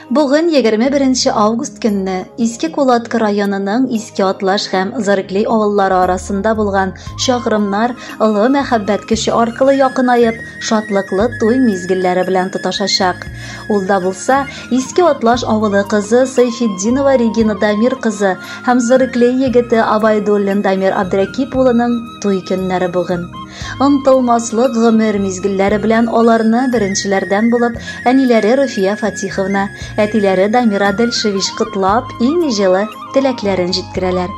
Bugün 21 avgust günü Eski Kulatkı rayonunun Eski Atlaş hem Zarıkli oğulları arasında bulgan şahırımlar ılı mehabbet kişi arkalı yakınayıp şatlıklı toy mizgilleri bilen tutaşacak. Ulda bulsa Eski Atlaş oğulu kızı Sayfiddinova Regina Damir kızı hem Zarıkli yigiti Abaydullin Damir Abdurakipoğlu'nun toy günleri bugün. Ынтылмаслык гомер мизгилләре белән аларны беренчеләрдән булып әниләре Руфия Фатиховна, әтиләре Дамира Дәлшевич кытлап, иң җылы теләкләрен җиткерәләр.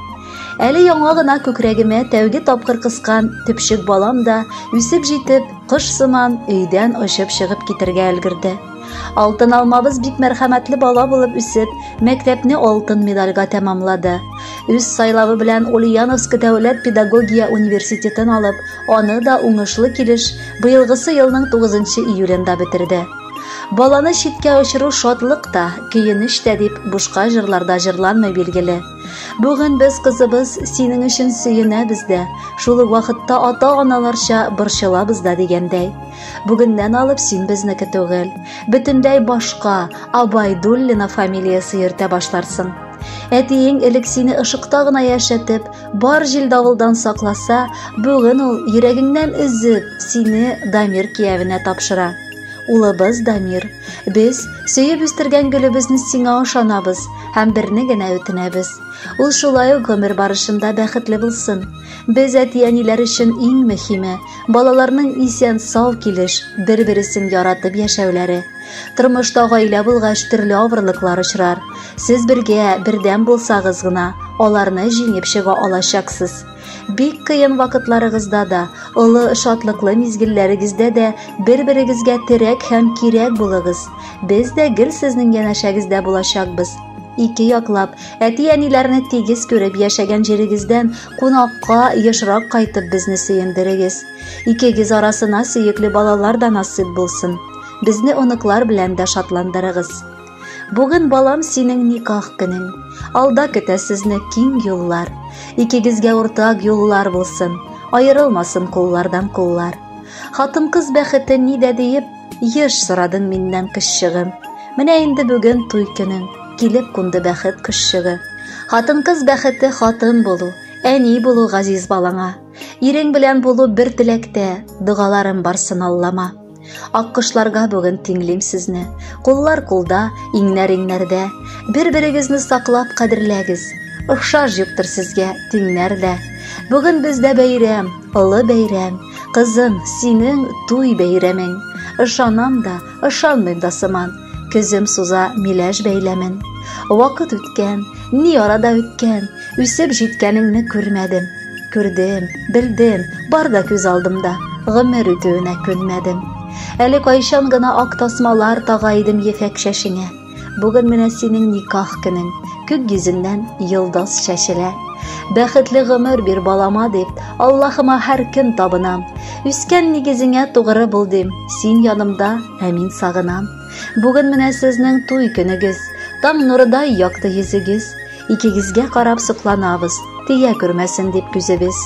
Әле яңа гына күкрәгемә тәүге тапкыр кыскан төпчек балам да үсеп җитеп, кыш сыман өйдән очып чыгып китәргә өлгерде. Алтын алмабыз бик мәрхәмәтле бала булып үсеп, мәктәпне алтын медальгә тәмамлады. Үз сайлавы белән Ульяновск дәүләт педагогия университетын алып, аны да уңышлы килеш быелгысы елның 9 июлендә бетерде. Баланы читкә очыру шатлык та, көенеш тә дип бушка җырларда җырланмый билгеле. Бүген без кызыбыз синең өчен сөенәбез дә, шул ук вакытта ата-аналарча борчылабыз да дигәндәй. Бүгеннән алып син безнеке түгел, бөтенләй башка Абайдуллина фамилиясе йөртә башларсың. Әтиең элек сине ышыкта гына яшәтеп, бар җил давылдан сакласа, бүген ул йөрәгеңнән өзеп сине Дамир киявенә тапшыра. Улыбыз Дамир, без сөйеп үстергән гөлебезне сиңа ышанабыз һәм берне генә үтенәбез. Ул шулай ук гомер барышында бәхетле булсын. Без әти-әниләр өчен иң мөһиме балаларның исән сау килеш, бер-берсен яратып яшәүләре. Тормышта гаилә булгач төрле авырлыклар очрар. Сез бергә бердәм булсагыз гына, аларны җиңеп чыга алачаксыз. Бик кыен вакытларыгызда да, улы шатлыклы мизгилләрегездә дә бер-берегезгә терәк һәм кирәк булыгыз. Без дә гел сезнең янәшәгездә булачакбыз. Ике яклап әти-әниләрне тигез күреп яшәгән җирегездән кунакка ешрак кайтып безне сөендерегез. Икегез арасына сөекле балалар да насыйп булсын. Безне оныклар белән дә шатландырыгыз. Бүген балам синең никах көнең. Алда көтә сезне киң юллар. Икегезгә уртак юллар булсын. Аерылмасын куллардан куллар. Хатын-кыз бәхете ни дә диеп, еш сорадың миннән кызчыгым. Менә инде бүген туй көнең. Килеп кунды бәхет кызчыгы. Хатын-кыз бәхете хатын булу, әни булу газиз балаңа. Ирең белән булу бер теләктә, дугаларым барсын Аллама. Аккышларга бүген тиңлим сезне. Куллар кулда, иңнәр иңнәрдә. Бер-берегезне саклап кадерләгез. Охшаш юктыр сезгә тиңнәр дә. Бүген бездә бәйрәм, олы бәйрәм. Кызым, синең туй бәйрәмең. Ышанам да, ышанмыйм да сыман. Көзем суза миләш бәйләмен. Вакыт үткән, ни арада үткән, үсеп җиткәнеңне күрмәдем. Күрдем, белдем, бар да күз алдымда, гомер үтүенә күнмәдем. Әле кайчан гына ак тасмалар тага идем ефәк шәшеңә. Бүген менә синең никах көнең, күк йөзеннән йолдыз шәшелә. Бәхетле гомер бир балама дип, Аллаһыма һәр көн табынам. Үскән нигезеңә тугры булдым, син янымда, ә мин сагынам. Бүген менә сезнең туй көнегез, таң нурыдай якты йөзегез. Икегезгә карап сокланабыз, тия күрмәсен дип күзебез.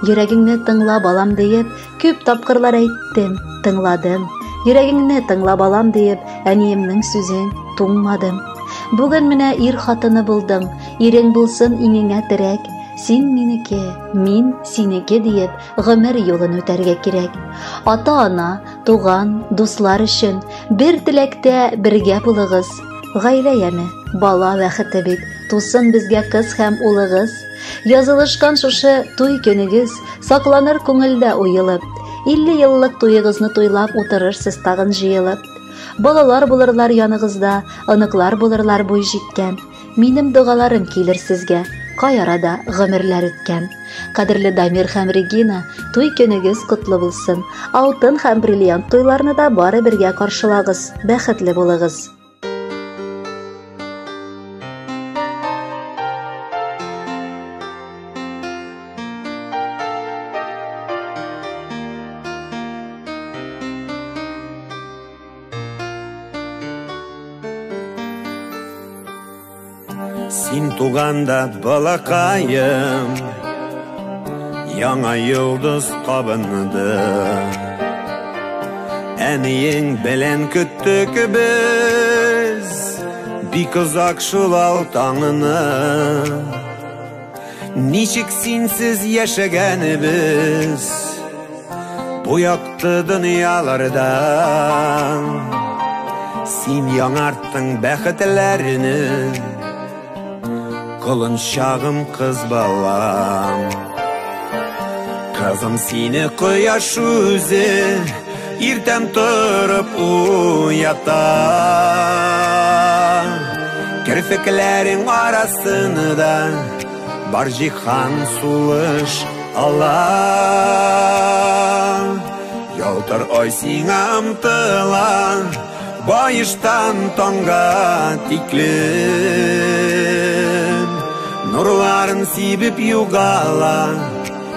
Йөрәгеңне тыңла балам диеп, күп тапкырлар әйттем, тыңладым. Йөрәгеңне тыңла балам диеп, әниемнең сүзен туңмадым. Бүген менә ир хатыны булдың, ирең булсын иңеңә терәк. Син минеке, мин синеке диеп, гомер юлын үтәргә кирәк. Ата-ана, туган, дуслар өчен бер теләктә бергә булыгыз. Гаилә яме, бала бәхете бит, тусын безгә кыз һәм улыгыз. Язылышкан шушы туй көнегез сакланыр күңелдә уелып. 50 еллык туйыгызны туйлап утырырсыз тагын җыелып. Балалар булырлар яныгызда, оныклар булырлар буй җиткән. Минем дугаларым килер сезгә, кай арада гомерләр үткән. Кадерле Дамир һәм Регина, туй көнегез котлы булсын. Алтын һәм бриллиант туйларны да бары бергә каршылагыз, бәхетле булыгыз. Син туганда балакайым, яңа йолдыз кабынды. Әниең белән көттек без Бик узак шул ал таңыны, ничек синсез яшәгәнебез бу якты дөньяларда. Син яңарттың бәхетләрне, кылынчагым кыз балам. Кызым, сине кояш үзе иртән торып уята. Керфекләрең арасында бар җиһан сулыш ала. Ялтыр ай сиңа омтыла, байыштан таңга тиклем. Нурларын сибеп югала,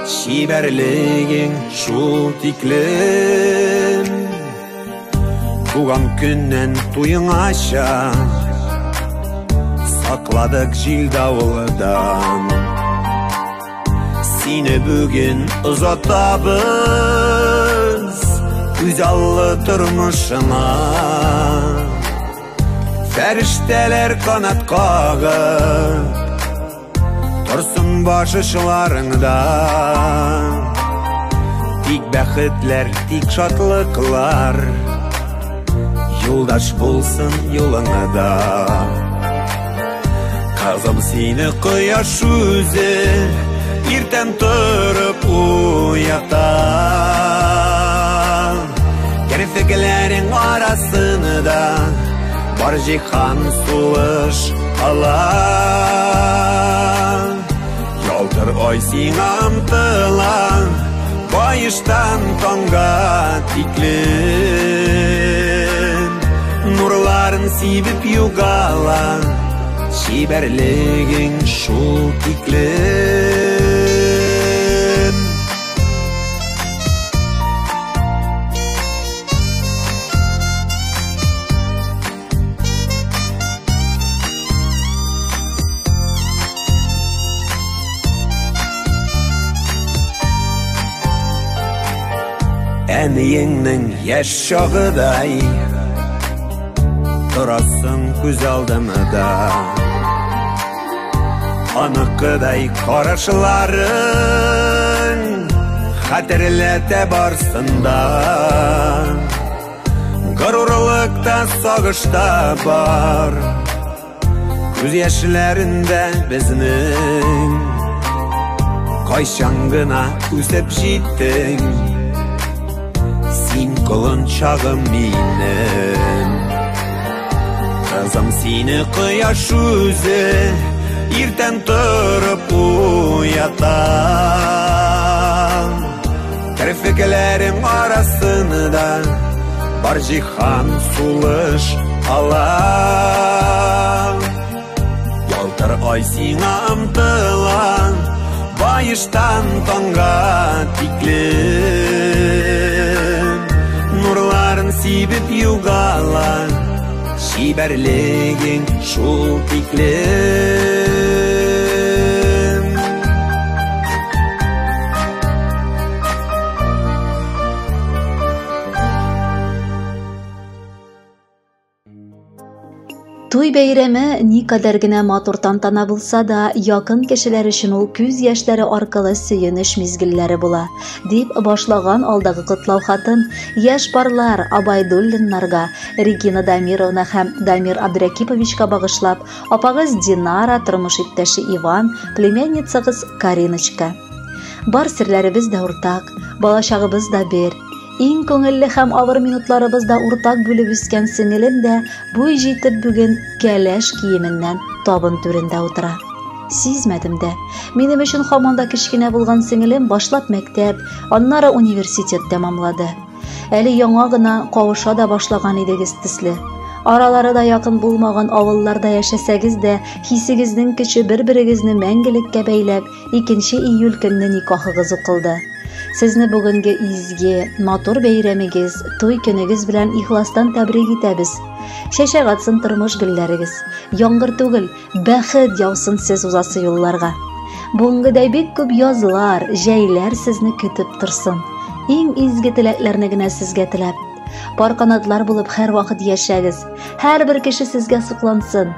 шибәрлегең шул тиклем. Туган көннән туеңача сакладык җил давылдан. Сине бүген озатабыз үз аллы тормышына. Фәрештәләр канат кагып торсын башышларыңда. Тик бәхетләр, тик шатлыклар юлдаш булсын юлыңда. Кызым, сине кояш үзе иртән торып уята. Керфекләрең арасында бар җиһан сулыш ала. Ялтыр ай сиңа омтыла, байыштан таңга тиклем. Нурларын сибеп югала, шибәрлегең шул тиклем. Әниеңнең яшь чагыдай торасың күз алдымда. Аныкыдай карашларың хәтерләтә барсында. Горурлыкта, сагышта бар күз яшьләрендә безнең. Кайчан гына үсеп җиттең син кылынчагым минем. Кызым, сине кояш үзе иртән торып уята. Керфекләрең арасында бар җиһан сулыш ала. Ялтыр ай сиңа омтыла, байыштан таңга тиклем. Нурларын сибеп югала, шибәрлегең шул тиклем. Туй бәйрәме никадәр генә матур тантана булса да, якын кешеләр өчен ул күз яшьләре аркылы сөенеш мизгелләре була, дип башлаган алдагы котлау хатын яшь парлар Абайдуллиннарга, Регина Дамировна һәм Дамир Абдракиповичка багышлап, апагыз Динара, тормыш иптәше Иван, племянницагыз Кариночка. Бар серләребез дә уртак, балачагыбыз да бер. Иң күңелле һәм авыр минутларыбызда уртак бүлеп үскән сеңелем дә буй җитеп бүген кәләш киеменнән табын түрендә утыра. Сизмәдем дә. Минем өчен һаман да кечкенә булган сеңелем башлап мәктәп, аннары университет тәмамлады. Әле яңа гына кавыша да башлаган идегез төсле. Аралары да якын булмаган авылларда яшәсәгез дә, хисегезнең көче бер-берегезне мәңгелеккә бәйләп, 2 июль көнне никахыгыз укылды. Сезне бүгенге изге, матур бәйрәмегез, туй көнегез белән ихластан тәбрик итәбез. Чәчәк атсын тормыш гөлләрегез, яңгыр түгел, бәхет яусын сез узасы юлларга. Бүгенгедәй бик күп язлар, җәйләр сезне көтеп торсын. Иң изге теләкләрне генә сезгә теләп, Бар канатлар булып һәр вакыт яшәгез. Һәрбер кеше сезгә соклансын.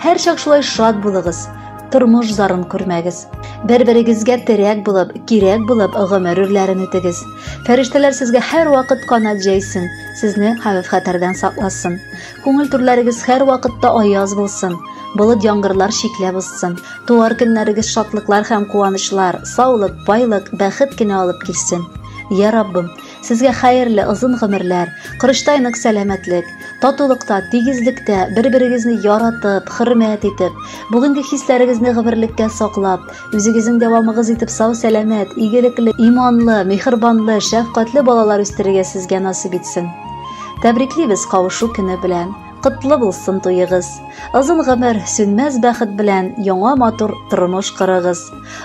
Һәр чак шулай шат булыгыз. Тормыш зарын күрмәгез. Бер-берегезгә терәк булып, кирәк булып гомер үрләрен үтегез. Фәрештәләр сезгә һәр вакыт канат җәйсен, сезне хәвеф-хәтәрдән сакласын. Күңел түрләрегез һәр вакытта аяз булсын. Болыт яңгырлар шикләп узсын. Туар көннәрегез шатлыклар һәм куанычлар, саулык, байлык, бәхет кенә алып килсен. Я Раббым, сезгә хәерле озын гомерләр, кырыштай нык сәламәтлек, татулыкта, тигезлектә бер-берегезне яратып, хөрмәт итеп, бүгенге хисләрегезне гомерлеккә саклап, үзегезнең дәвамыгыз итеп сау-сәламәт, игелекле, иманлы, мехрибанлы, шәфкатьле балалар үстерергә сезгә насыйп итсен. Тәбриклибез кавышу көне белән. Кытлы булсын туйыгыз. Озын гомер, сүнмәс бәхет белән яңа матур тормыш кырыгыз.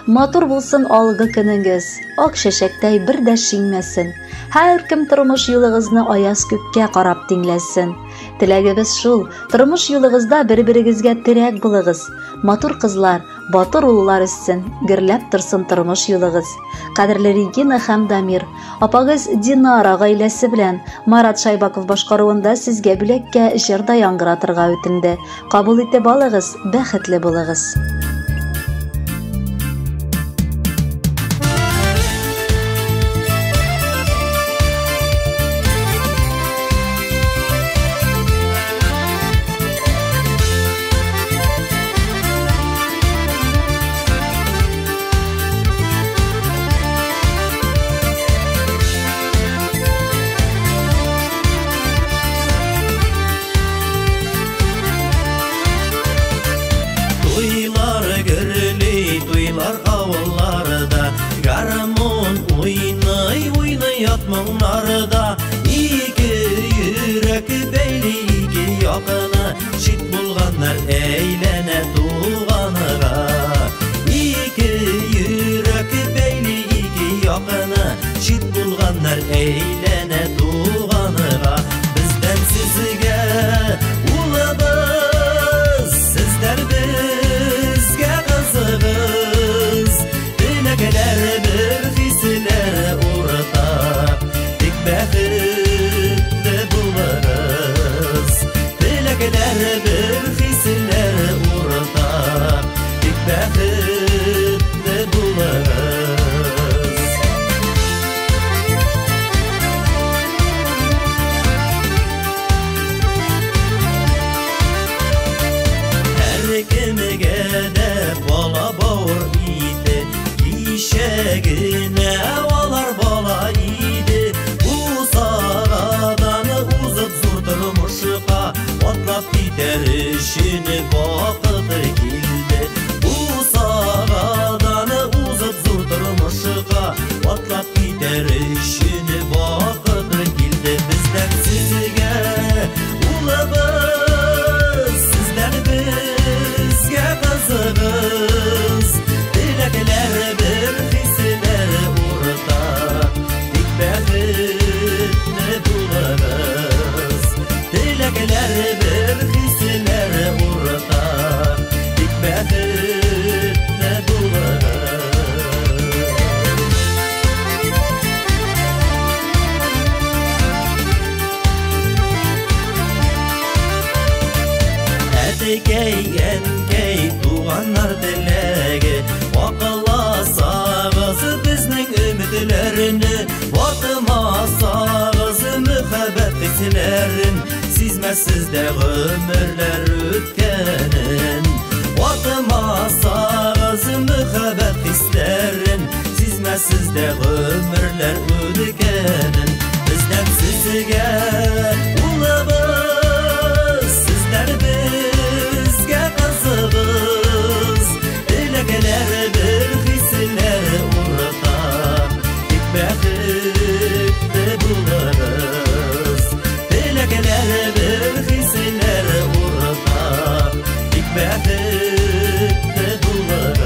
Матур булсын алгы көнегез. Ак чәчәктәй бер дә шиңмәсен. Һәр кем тормыш юлыгызны аяз күккә карап тиңләсен. Теләгебез шул, тормыш юлыгызда бер-берегезгә терәк булыгыз. Матур кызлар, батыр уллар өссөн, гөрләп торсын тормыш юлыгыз. Кадерле Регина һәм Дамир, апагыз Динара гаиләсе белән Марат Шайбаков башкаруында сезгә бүләккә җырда яңгыратырга үтенде. Кабул итеп алыгыз, бәхетле булыгыз. Monlarda iki yürek beyli iki yakını şit bulganlar eylene tuğanıra. İki yürek beyli iki yakını şit bulganlar eylene tuğanıra. Bizden sizge ulabız, sizler bizge kızığız. Dilekeler bir hisler ortak. Bәхеtle bularız. Dilekler bir hisler ortak. Bәхеtle bularız. Her kimige de bala bağır idi. İşegine olar bala idi. Atlap gider işini vakıtı kildi. Bu sağadanı uzat zurdurmuşuqa. Atlap gider işini vakıtı kildi. Bizden sizge ulabız, sizden bizge kızığız. Dilekler bir hisler ortak. Bәхеtle bularız. Dilekler bir hisler ortak. Bәхеtle bularız. Enkey tuğanlar dilegi Vakılasağız bizning ümitlerini Vakımasağız mühabbet hislerin Sizməsizdə ömürlər ötkenin Vakımasağız mühabbet hislerin Sizməsizdə ömürlər ötkenin Bizden sizge ulabız Sizler bizge kızığız Dilekler bir hisler ortak Bәхеtle bularız Dilekler bir hisler ortak Bәхеtle bularız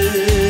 biz